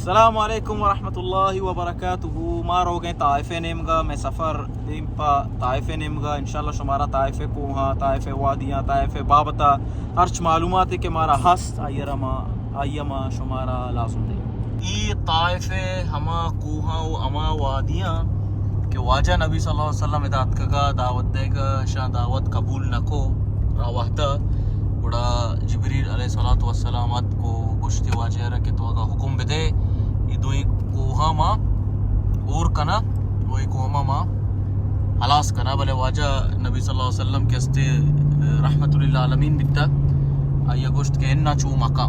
السلام علیکم ورحمۃ اللہ وبرکاتہ. مار ہو گئے طائف نمگا میں سفر دیم پا طائف نمگا انشاءاللہ شمارا طائف کوہاں طائف وادیاں طائف بابتا ہرچ معلومات ہے کہ مارا ہست آئیما شمارا لازم دے. ای طائف ہما کوہاں و اما وادیاں کہ واجہ نبی صلی اللہ علیہ وسلم ادات کگا دعوت دے گا شاہ دعوت قبول نکو راوہتا بڑا جبریل علیہ الصلوۃ والسلام کو گشتی واجہ رکھے تو اگا حکم بدے دوئی کوہاں ماں اور کنا دوئی کوہاں ماں حلاس کنا بلے واجہ نبی صلی اللہ علیہ وسلم کے استے رحمت اللہ عالمین بیتا آئیہ گوشت کے اننا چو مکا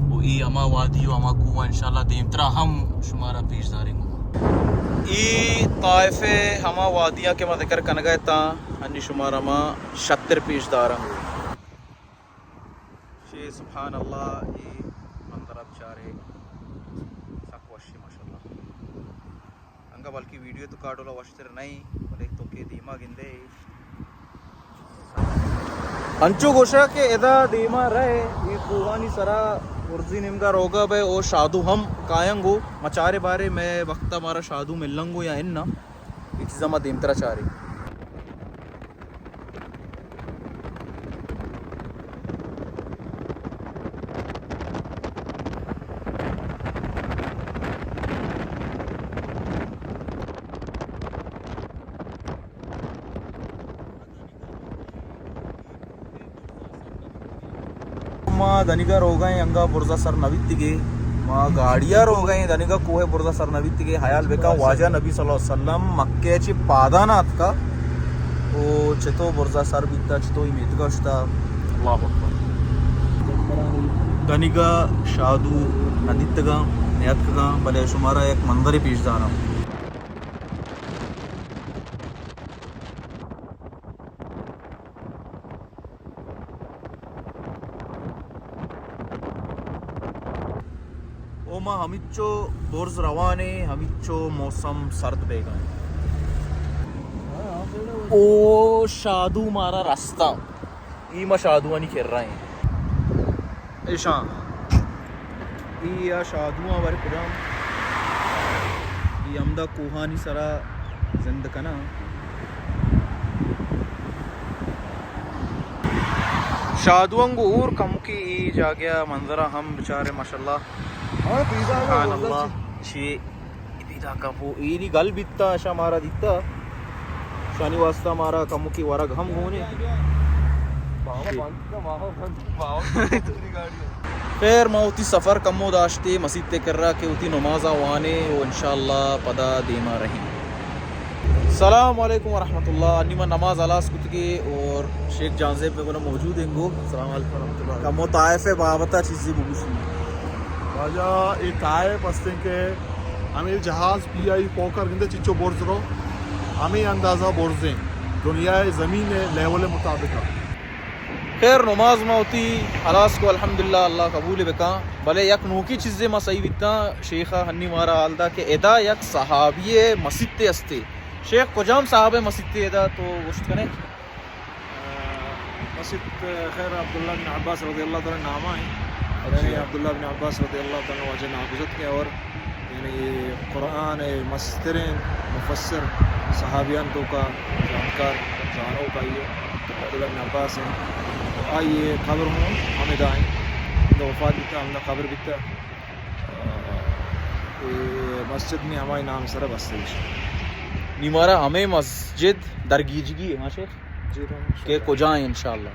وہ ای اما وادی و اما کوہاں انشاءاللہ دیمترا ہم شمارا پیش داریں گو. ای طائف ہما وادیاں کے ما ذکر کن گئے تا ہنی شمارا ما 76 پیش داریں گو. شی سبحان اللہ ای منظر اب چارے بلکہ ویڈیو تو کاٹولا وشتر نہیں بلے تو کہ دیما گندے انچو گوشا کہ ادا دیما رہے یہ کوہانی سرا ورزی نمگا روگا بے او شادو ہم کائنگو مچارے بارے میں وقتا مارا شادو ملنگو یا اننا یہ چیزا ما دیمترا چاری. ما دنیگا رو گئے انگا برزا سر نویتگے ما گاڑیاں رو گئے دنیگا کوہ برزا سر نویتگے حیال بکا واجہ نبی صلی اللہ علیہ وسلم مکہ چی پادانات کا او چتو برزا سر بیتا چتو امیتگا شتا اللہ اکبر دنیگا شادو ندیتگا نیتگا بلے شمارا ایک منظر پیش دانا. اوما ہمیچو برز روانے ہمیچو موسم سرد بے گئے او شادو مارا راستہ ایما شادوانی کھر رہے ہیں ایشان ای شادو آوری پرام ای امدہ کوہانی سرا زند کنا شادوانگو اور کمکی ای جا گیا منظرہ ہم بچارے ماشاءاللہ سبحان اللہ چھ پیدا کپو اینی گل بیتا شا مارا دیتا شانی واسطہ مارا کمو کی ورگ ہم ہونے خیر موتی سفر کمو داشتے مسجد تے کر رہا کہ ہوتی نمازہ وانے و انشاءاللہ پدا دیما رہیں. السلام علیکم ورحمۃ اللہ. انیما نماز علاس کتگی اور شیخ جانزیب میں گونا موجود ہیں گو. السلام علیکم ورحمۃ اللہ. کمو طائف بابتا چیزی بگوشی واجہ ای طائف ہستیں کہ ہمیں جہاز پی آئی پوکر گندے چچو برز رو ہمیں اندازہ برزیں دنیا زمین لیول مطابق. خیر نماز ما ہوتی حلاس کو الحمدللہ اللہ قبول بکا بلے یک نوکی چیزیں ما صحیح بیتا شیخہ ہنی مارا آلدہ کہ ادا یک صحابی مسجد تے استے شیخ کجام صحابہ مسجد تے ادا تو گوشت کنے مسجد خیر عبداللہ بن عباس رضی اللہ تعالیٰ نامہ ہیں یعنی عبداللہ بن عباس رضی اللہ تعالیٰ وجہ ناگزت کے اور یعنی قرآن مسترین مفسر صحابیان تو کا جانکار جانوں کا یہ عبداللہ بن عباس ہیں آئیے خبر ہوں ہمیں دائیں تو وفات بیتا ہم نے خبر بیتا مسجد میں ہمارے نام سر بستے نیمارا ہمیں مسجد درگیجگی ہے ہاں شیخ کہ کجائیں انشاءاللہ.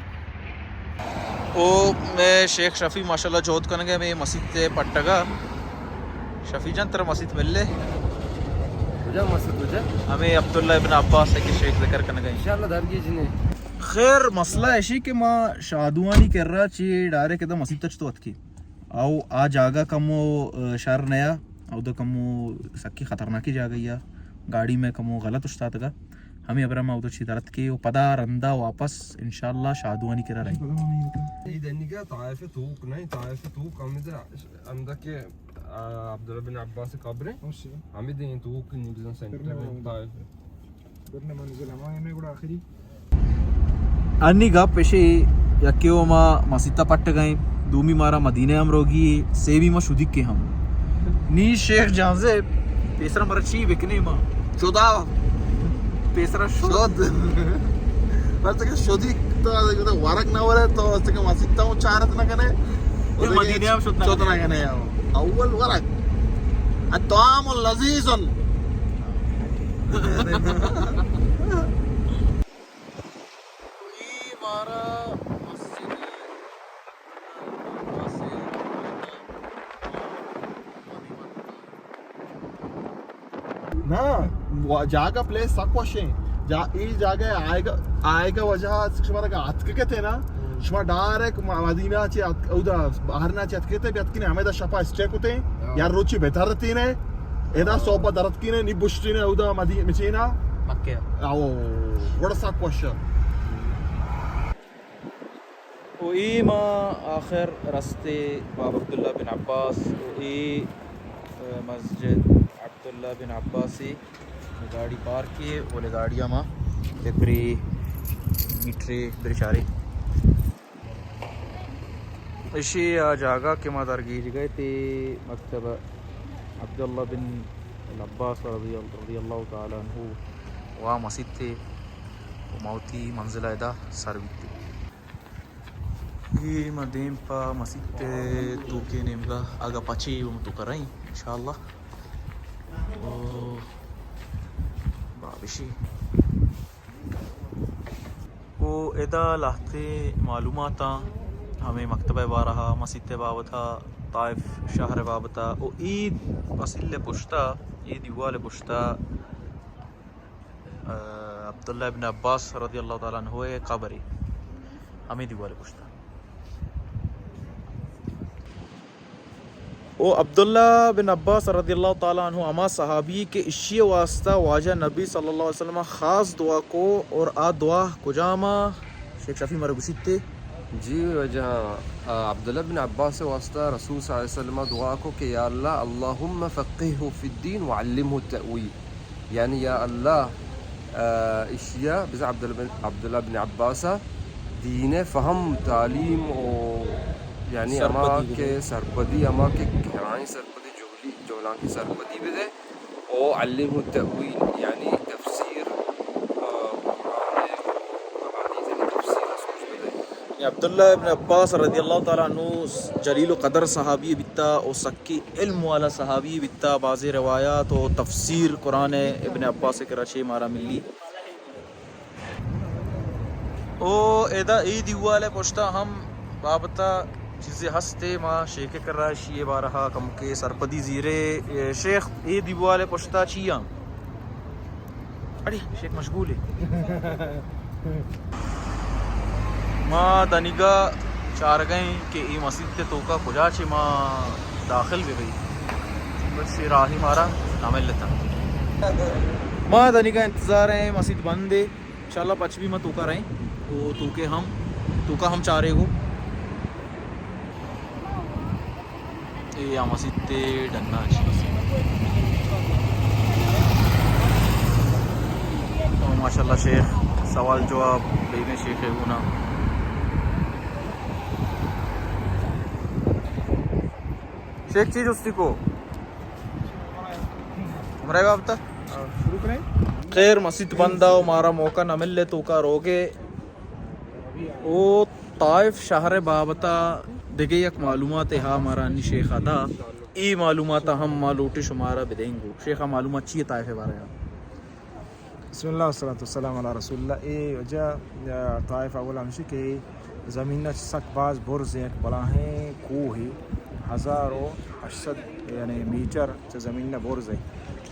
او میں شیخ شفیع ماشاءاللہ جوہد کرنے گئے میں مسجد تے پٹگا شفیع جان تر مسجد مل لے کجا مسجد کجا ہمیں عبداللہ ابن عباس ہے کہ شیخ ذکر کرنے گئے انشاءاللہ درگیجنے. خیر مسئلہ ایشی کہ ما شادوانی کر رہا چی ڈارے کہ دا مسجد تچ تو اتکی او آ جاگا کمو شہر نیا او دا کمو سکی خطرناکی جاگا یا گاڑی میں کمو غلط اشتاتا گا ہمیں ابرام او دا چی درد کے پدا رندہ واپس انشاءاللہ شادوانی کرا رہی. دنیگا طائف توق نہیں طائف توق اندہ کے عبداللہ بن عباس قبریں ہمیں دیں توق نیوزن سینٹر میں طائف برنے منزل ہمارے گوڑا آخری انی گا پیشے یکیو ما مسجد پٹ گئے دومی مارا مدینہ ہم روگی سیوی ما شدک کے ہم نی شیخ جانزه پیسرا مرچی بکنی ما شدا پیسرا شد شد وقتی که شدی تو ورق نوره تو وقتی که مسجد تا چارت نکنه مدینه هم شد نکنه اول ورق الطعام لذیذ نه جاگا پلیس ساکوشین این جاگه آیگا وجه شما را اتککته نه شما دایرک مدینه چی اودا بهرنا چی اتککته بیاتکینه همه دا شپا استریکوته یار روچی بهترتینه ایدا صوبا درتکینه نی بوشتینه اودا مدینه میچینا مکه او وڑا ساکوشه و ای ما آخر راستے باب عبداللہ بن عباس و ای مسجد عبداللہ بن عباسی گاڑی پارک کیے بولے گاڑیاں ماں پری میٹرے برشاری اشی جاگا کے ماں درگیج گئے تھے مکتب عبداللہ بن عباس رضی اللہ تعالیٰ عنہ وہاں مسجد تھے موتی منزل ادا سروت تھی یہ مدیم پا مسجد تے تو کے نمگا آگا پچی وہ تو کر رہی انشاءاللہ بابشی وہ ادا لاتے معلومات ہمیں مکتبہ بارہا مسجد بابتا طائف شہر بابتا او عید وسیل پشتا عید یوال پشتا عبداللہ ابن عباس رضی اللہ تعالیٰ عنہ قبری ہمیں دیوال پشتا او عبداللہ بن عباس رضی اللہ تعالیٰ عنہ اما صحابی کے اشی واسطہ واجہ نبی صلی اللہ علیہ وسلم خاص دعا کو اور آ دعا کجاما شیخ شفیع مرگوشید تھے جی وجہ عبداللہ بن عباس سے واسطہ رسول صلی اللہ علیہ وسلم دعا کو کہ یا اللہ اللہم فقہہ فی الدین وعلمہ التأویل یعنی یا اللہ اشیاء بس عبداللہ بن عباس دین فہم تعلیم و یعنی اما کے سرپدی اما کے گہرائیں سرپدی جولان کی سرپدی بھی دے او علم التأویل یعنی تفسیر عبداللہ ابن عباس رضی اللہ تعالیٰ عنہ جلیل و قدر صحابی بتا او سکی علم والا صحابی بتا بعض روایات و تفسیر قرآن ابن عباس کے رچے مارا ملی او ایدہ عید والے پوچھتا ہم بابتا چیزیں ہستے ماں شیخ کر رہا شیئے بارہا کم کے سرپدی زیرے شیخ عید والے پوچھتا چیاں اڑی شیخ مشغول ہے ماں دنگا چار گئیں کہ ای مسجد تے توکا کجا چی ماں داخل بھی گئی بس راہی مارا نامل لیتا ماں دنگا انتظار ہیں مسجد بند ہے انشاءاللہ پچ بھی ماں توکا رہیں تو توکا ہم چارے گو یا مسجد تے ڈننا چی تو ماشاءاللہ شیخ سوال جواب لینے شیخ گونا شیخ چیز اس کو مرے گا اب تک شروع کریں خیر مسجد بندہ و مارا موقع نہ ملے تو کا روگے او طائف شہر بابتا دیگے یک معلومات ہا ہمارا انی شیخ ادا ای معلومات ہم مالوٹی شمارا بدیں گو شیخہ معلومات چیئے طائف بارے ہیں بسم اللہ والصلاة والسلام علی رسول اللہ ای وجہ طائف اول ہمشی کہ زمین سک باز برز ایک بلاہیں کوہ ہی 1800 یعنی میٹر زمین برز ہے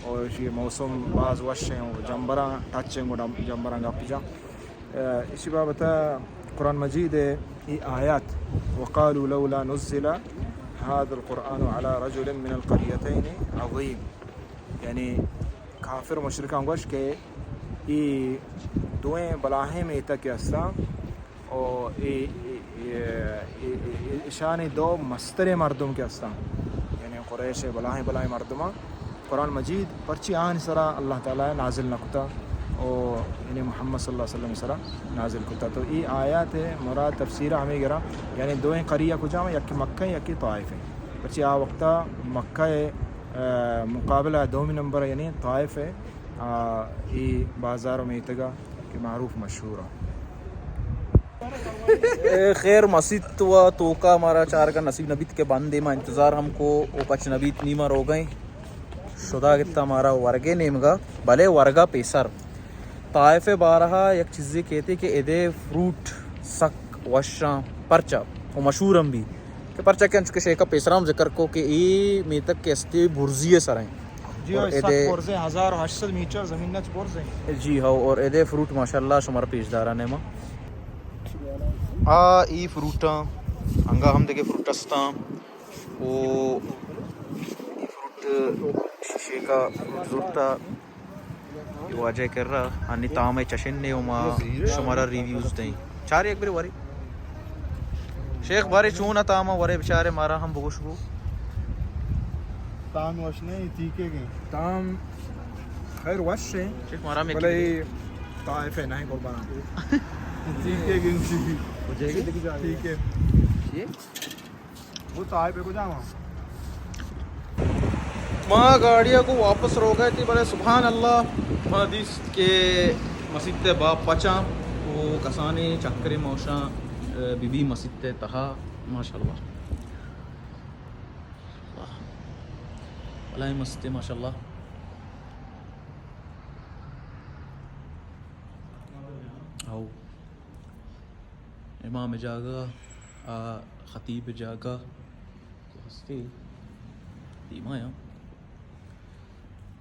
اور یہ موسم باز وش ہیں جنبراں ٹچیں گو جنبراں گا پیجا اسی بابتا قرآن مجید ای آیات وقالوا لولا نزل هذا القرآن على رجل من القريتين عظيم یعنی کافر مشرکان گوش کہ ای دویں بلاہیں میں تک استا اور اشان دو مستر مردم کے استا یعنی قریش بلاہیں مردمہ قرآن مجید پرچی آن سرا اللہ تعالیٰ نازل نکتا اور یعنی محمد صلی اللہ علیہ وسلم سرا نازل کتا تو ای آیات مراد تفسیر ہمیں گرا یعنی دویں قریہ کو جامع یکی مکہ یکی طائف ہے بچی آ وقتا مکہ مقابلہ دومی نمبر یعنی طائف ہے ای بازار میں تگا کہ معروف مشہور خیر مسجد تو توکا ہمارا چار کا نصیب نبیت کے بندے میں انتظار ہم کو او پچ نبیت نیمر ہو گئے شدہ کتا ہمارا ورگے نیمگا بھلے ورگا پیسر طائف بارہا یک چیزیں کہتے کہ ادے فروٹ سک وشاں پرچا وہ مشہور ہم بھی کہ پرچا کے انچو کے شیخ کا پیسرام ذکر کو کہ ای میں تک کے استے برزی سر ہیں جی ہاں 1800 میٹر زمین نچ پورزے جی ہاں اور ادے فروٹ ماشاءاللہ شمار پیش دارانے ماں ای فروٹاں ہنگا ہم دیکھے فروٹ استاں او ای فروٹ شیشے کا فروٹ زورتا یہ واجہ کر رہا ہنی تاہم چشن نے وما شمارا ریویوز دیں چارے ایک بری واری شیخ باری چونا تاہم وارے بچارے مارا ہم بگوش گو تام وش نہیں تیکے گئے تام خیر وش ہے شیخ مارا میں بلے طائف ہے نہیں قربان تیکے گئے ٹھیک ہے یہ وہ طائف کو جاما ماں گاڑیاں کو واپس رو گئے تھی بلے سبحان اللہ حدیث کے مسجد باپ پچاں وہ کسانے چکر موشاں بی بی مسجد تہا ماشاءاللہ بلائی مسجد ماشاءاللہ او امام جاگا خطیب جاگا ہستے دیما یا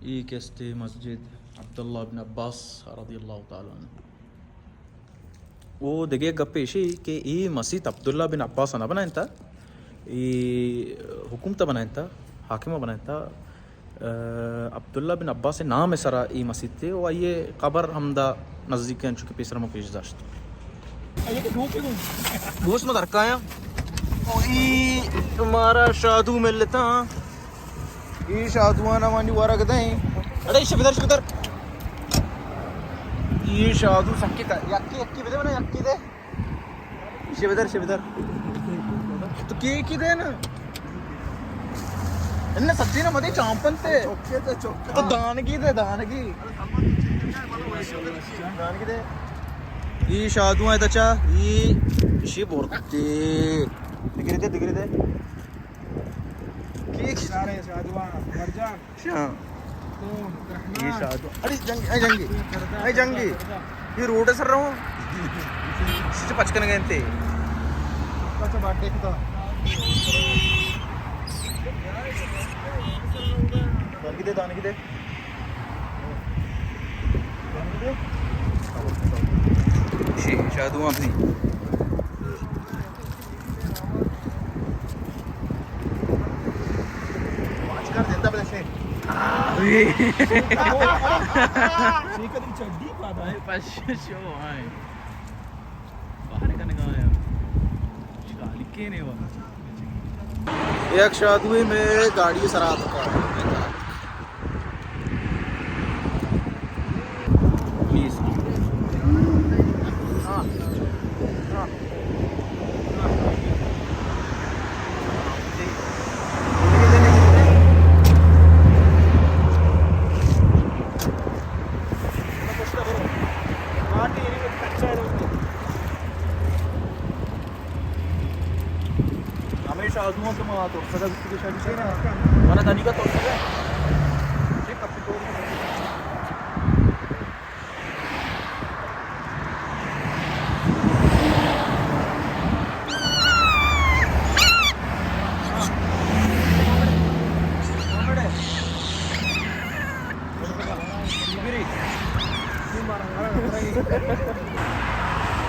یہ کہستے مسجد عبداللہ بن عباس رضی اللہ تعالیٰ عنہ وہ دگے گپیشی کہ یہ مسجد عبداللہ بن عباس نہ بنائیں تھا یہ حکومت بنائیں تھا حاکمہ بنائیں تھا عبداللہ بن عباس نام سرا ای مسجد تھے وہ یہ قبر ہمدہ نزدیک ہیں چونکہ پیسر میں پیش داشت گوشت میں درکایا ای ہمارا شادو مل لیتا ای شادوانا مانی ورگ دیں اڑے شبدر ای شادو سکی کا یکی بدے بنا یکی دے شبدر تو کی دے نا انہیں سچی نا مدی چامپن تے تو دانگی دے ای شادو ہے دچا ای شی بورتے دگری دے کی سارے شادوان مرجان شاہ یہ شادو اے جنگی یہ روڈ سر رہا ہوں سے پچکن گئے تھے اچھا بات دیکھتا دانگی دے شادو اپنی دیتا بلا شیخ ایک شادوی میں گاڑی سرات کا شادووں کے ماں تو سزا کی شادی سے نا ورنہ دانی کا تو سزا ٹھیک اپ کو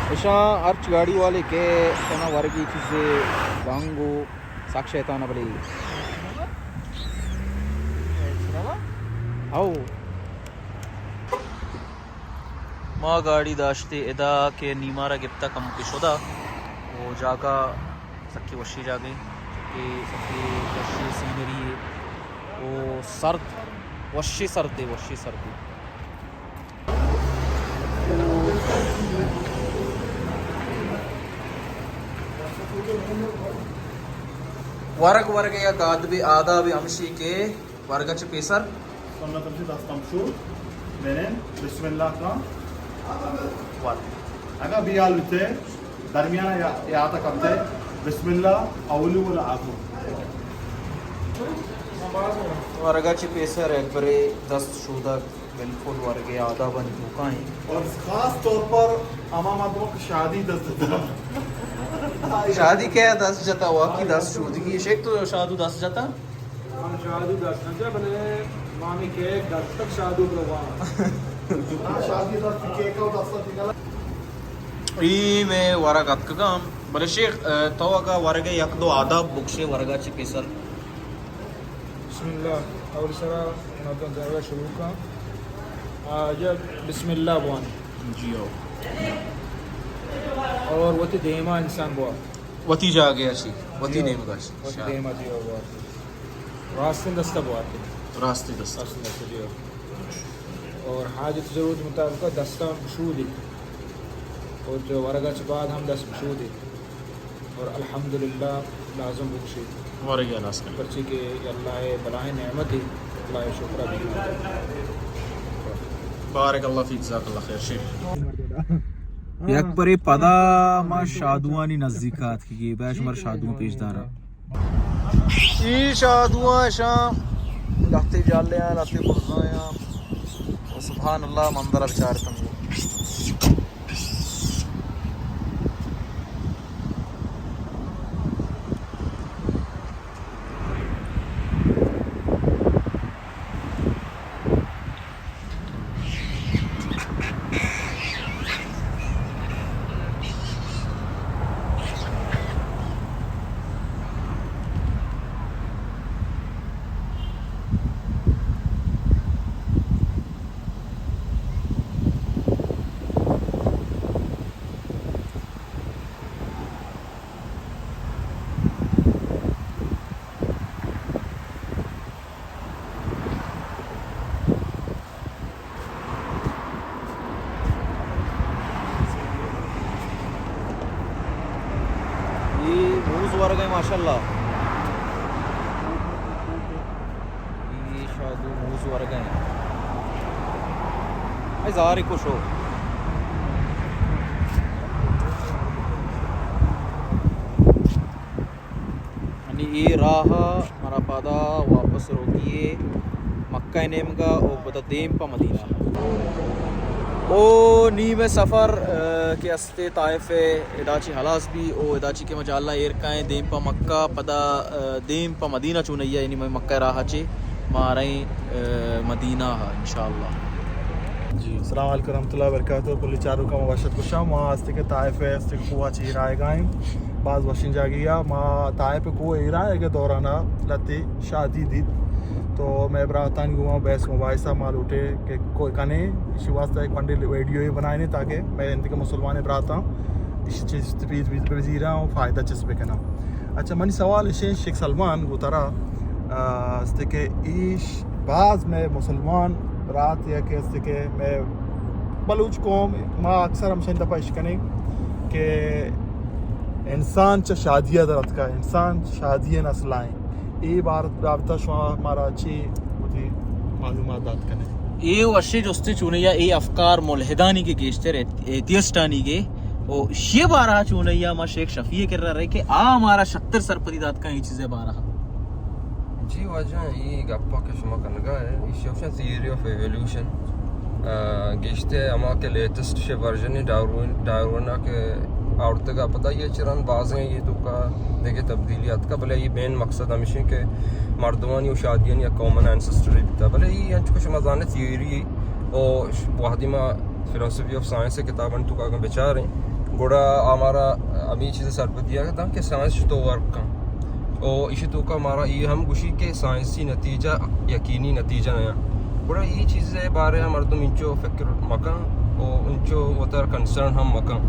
ایشاں ارچ گاڑی والے کے کنا ورگی چیزیں بانگو ساکشیتانا بلی او ما گاڑی داشتے ادا کے نیمارا گپتا کم کی شدہ وہ جاگا سکی وشی جاگئی کہ سکی وشی سینری ہے وہ سرد وشی سردی ورق ورقه آداب امشي ke wargachi pesar سنة تمشي دستم شو منين بسم الله كان اگه بیال بته درمیان یا تا کبته بسم الله اولی ولا آخر wargachi pesar ekbare dast shuda بالکل ورقه آداب نکوکائیں اور خاص طور پر امام آدموں کی شادی دست شادی کیا 10 جتا ہوا کی 10 شودگی شیخ تو شادو 10 جتا من شادو دست نجا بله مامی که دست تک شادو بلوان شادی دست کیک او دست دیگه ای میں ورقات کام بل شیخ تو کا ورقه یک دو آداب بخشه wargachi pesar بسم الله اول سرا نادون دعوه شروع کا جب بسم الله بوان جیو اور وہ دیما انسان بوا وتی جا گیا چی وتی نیم گاش وہ دیما جیو بوا راستن دستا بوا راستے دست راستن دستا جیو اور حاجت ضرورت مطابق دستا مشہور دی اور جو ورگا کے بعد ہم دست مشہور دی اور الحمدللہ لازم بخشی ورقه ناس کر پرچی کہ اللہ بلائے نعمت دی اللہ شکر بھی بارک اللہ فیک جزاک اللہ خیر شیخ یک پری پدا ما شادوانی نزدیکات کی بیش مر شادو پیش دارا ای شادوان شام لختی جالیاں لختی برزایاں سبحان اللہ منظر بچارتن ورقه ماشاءالله یہ شادو موز ورقه ای زاری کو شو یعنی یہ راہ مرا پادا واپس روکیے مکہ نیمگا او بتا دیم پا مدینہ او نیم سفر کے استے طائف اداچی حلاس بھی او اداچی کے مجاللہ ایرکائیں دیم پا مکہ پدا دیم پا مدینہ چونیا یعنی میں مکہ راہا چے مارائیں مدینہ ہا انشاءاللہ جی السلام علیکم ورحمۃ اللہ وبرکاتہ کلی چاروں کا مباشرت خوشا ما استے کے طائف ہے استے کوہ چی رائے گائیں بعض وشن جا گیا ما طائف کو ایران کے دورانا لتی شادی دید تو میں براتان گوا بیس مباحثہ مال اٹھے کہ کوئی کنے اسی واسطہ ایک پنڈے ویڈیو ہی بنائے تاکہ میں ان کے مسلمان براتا اسی چیز تفید وزیرہ ہوں فائدہ چسبے کنا اچھا منی سوال اشین شیخ سلمان وہ ترا استے کہ ایش بعض میں مسلمان رات یا کہ استے کہ میں بلوچ قوم ما اکثر ہم شن دفعہ اشکنے کہ انسان چا شادیہ درت کا انسان شادیہ نسلائیں ای بارت رابطہ شما ہمارا اچھی ہوتی معلومات داد کرنے اے وشی جستے چونیا اے افکار ملحدانی کے گیشتے رہتے ایتیسٹانی کے او یہ بارہ چونیا ما شیخ شفیع کر رہا رہے کہ ہمارا 76 سرپدی داد کا یہ چیزیں بارہ جی واجہ یہ گپا کے شما کنگا ہے یہ شوشن تھیوری آف ایولیوشن گیشتے اما کے لیٹسٹ شے ورژن ڈارونا کے عورتیں کا پتہ یہ چرن بعض ہیں یہ تو کا دیکھے تبدیلیات کا بھلے یہ مین مقصد ہمیشہ کہ مردمانی و شادیان یا کامن اینسسٹری بھی تھا بھلے یہ انچ کچھ مزانے تھیوری اور وحدیمہ فلسفی آف سائنس کتابن تو کا بچار ہیں گوڑا ہمارا امی چیزیں سر پہ دیا تھا کہ سائنس تو ورک کا اور اسی تو کا ہمارا یہ ہم گوشی کے سائنسی نتیجہ یقینی نتیجہ نیا گوڑا یہ چیزیں بارے مردم انچو فکر مکان اور انچو وطر کنسرن ہم مکان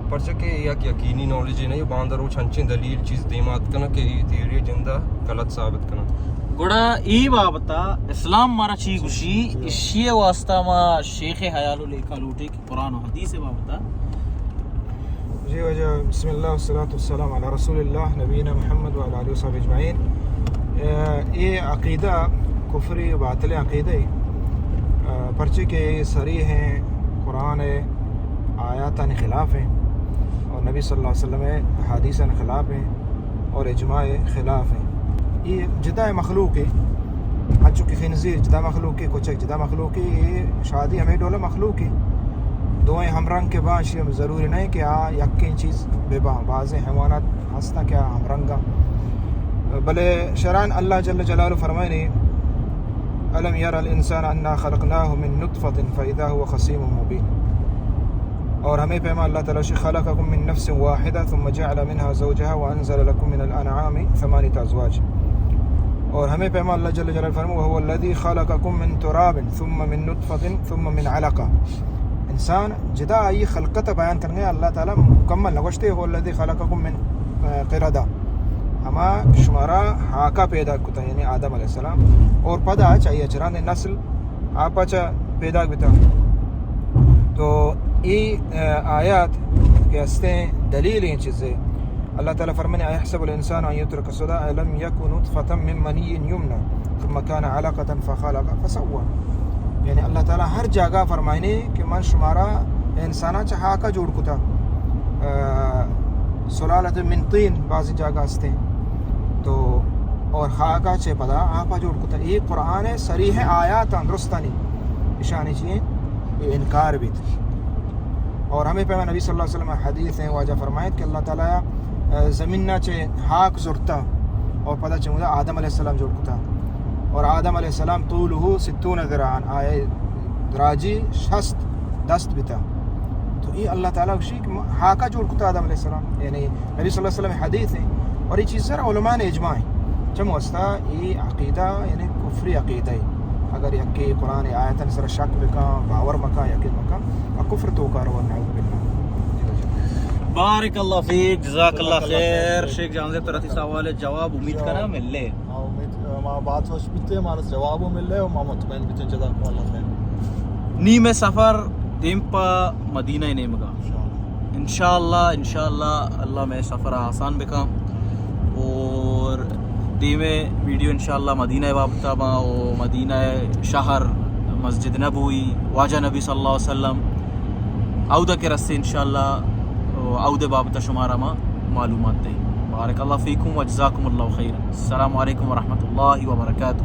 پرچہ کہ یک یقینی نالج نہیں باندر وہ چھنچیں دلیل چیز دیمات کنا کہ یہ تھیوری جندہ غلط ثابت کنا گوڑا ای بابتا اسلام مارا چی گوشی اشیے واسطہ ما شیخ حیالو لے کا لوٹے کہ قرآن و حدیث بابتا جی وجہ بسم اللہ والصلاة والسلام علی رسول اللہ نبینا محمد وعلی آلہ وصحبہ اجمعین. یہ عقیدہ کفری و باطل عقیدہ پرچے کے صریح ہیں، قرآن آیاتاً خلاف ہیں، اور نبی صلی اللہ علیہ وسلم حدیثاً خلاف ہیں، اور اجماع خلاف ہیں. یہ جدا مخلوق ہے، چونکہ خنزیر جدا مخلوق ہے، کوچک جدا مخلوق ہے. یہ شادی ہمیں ڈولا مخلوق ہے، دوئیں ہم رنگ کے بانش ضروری نہیں کہ یقین چیز بے باں. بعض حیوانات ہنستا کیا ہم رنگا، بلے شران اللہ جل جلالہ فرمائے الم یر الانسان انا خلقناہ من نطفۃ فاذا هو خصیم مبین. اور ہمیں پیما اللہ تعالیٰ خلقکم من نفس واحدہ ثم جعل منها زوجها وانزل لکم من الانعام ثمانیة ازواج. اور ہمیں پیما اللہ جل جلالہ فرمائے وهو الذی خلقکم من تراب ثم من نطفۃ ثم من علقہ. انسان جدا آئی خلقت بیان کرنے اللہ تعالیٰ مکمل نگوشتے هو الذی خلقکم من قردہ، ہما شمارا ہاکا پیدا کتا یعنی آدم علیہ السلام، اور پدا چاہیے چران نسل آپا چا پیدا بتا. تو یہ آیات کے ہستے دلیل ہیں چیزیں. اللہ تعالیٰ فرمانے ایحسب الانسان ان یترک سدى الم یک نطفة من منی یمنى ثم كان علقة فخلق فسوى. یعنی اللہ تعالیٰ ہر جگہ فرمائنے کہ من شمارا انسانا چا ہاکا جوڑ کتا، سلالت من طین بعضی جگہ ہستے تو، اور خاکا چے پدا آپا جوڑ کتا. یہ قرآن صریح آیات درستانی اشانی چیئے یہ انکار بھی تھی. اور ہمیں پیما نبی صلی اللہ علیہ وسلم حدیث ہیں واجہ فرمائید کہ اللہ تعالیٰ زمین چے ہاک زرتا اور پدا چے مجھے آدم علیہ السلام جوڑ کتا، اور آدم علیہ السلام طولہ 60 ذراعاً آئے دراجی 60 دست بتا. تو یہ اللہ تعالیٰ شیک ہاکا جوڑ کتا آدم علیہ السلام، یعنی نبی صلی اللہ علیہ وسلم حدیث ہیں. اور یہ چیز ذرا علماء نے اجماع ہے چم وستا یہ عقیدہ یعنی کفری عقیدہ ہے. اگر یکی قرآن آیتاً سر شک بکا باور مکا یقین مکا کفر تو کارو نعوذ باللہ. بارک اللہ فیک، جزاک اللہ خیر. شیخ جان سے طرح سوال جواب امید کرنا مل لے ما بات سوچ بیتے ہمارا جوابوں مل لے اور ما مطمئن بیتے جزاک اللہ خیر. نیم سفر دیم پا مدینہ نیمگا انشاءاللہ اللہ میں سفر آسان بکا، اور دیمے ویڈیو انشاءاللہ مدینہ وابطہ با و مدینہ شہر مسجد نبوی واجہ نبی صلی اللہ علیہ وسلم عودہ کے رستے انشاءاللہ عودہ بابطہ شمارہ ما معلومات دیں. بارک اللہ فیکم و جزاکم اللہ خیر. السلام علیکم ورحمۃ اللہ وبرکاتہ.